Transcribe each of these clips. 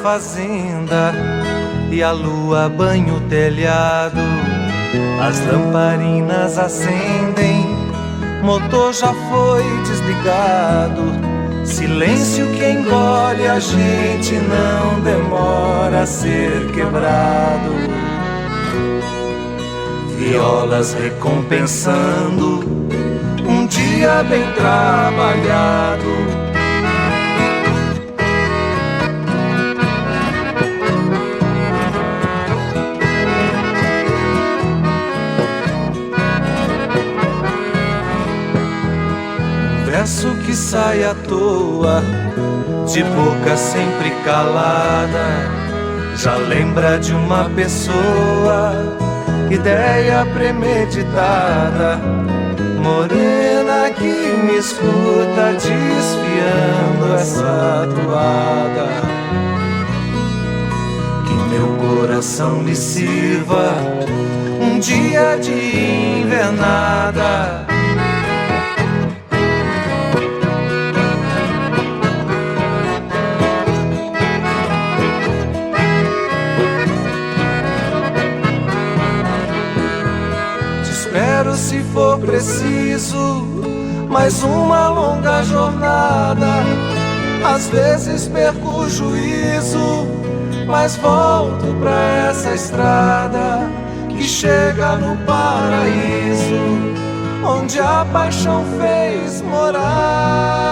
fazenda e a lua banha o telhado. As lamparinas acendem, motor já foi desligado. Silêncio que engole a gente não demora a ser quebrado. Violas recompensando um dia bem trabalhado. Verso que sai à toa, de boca sempre calada, já lembra de uma pessoa, ideia premeditada. Morena que me escuta desfiando essa toada, que meu coração lhe sirva um dia de invernada. Espero se for preciso mais uma longa jornada. Às vezes perco o juízo, mas volto pra essa estrada que chega no paraíso, onde a paixão fez morada.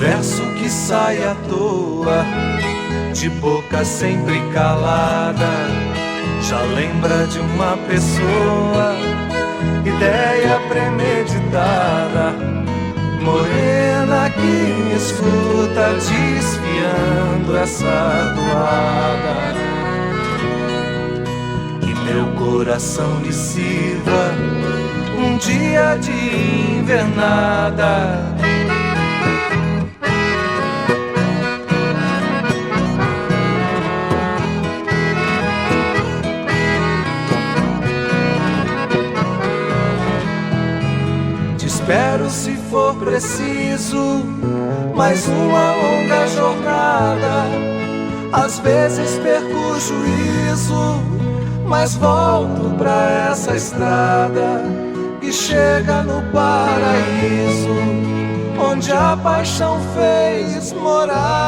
Verso que sai à toa, de boca sempre calada, já lembra de uma pessoa, ideia premeditada. Morena que me escuta desfiando essa toada, que meu coração lhe sirva um dia de invernada. Espero se for preciso mais uma longa jornada. Às vezes perco o juízo, mas volto pra essa estrada que chega no paraíso, onde a paixão fez morada.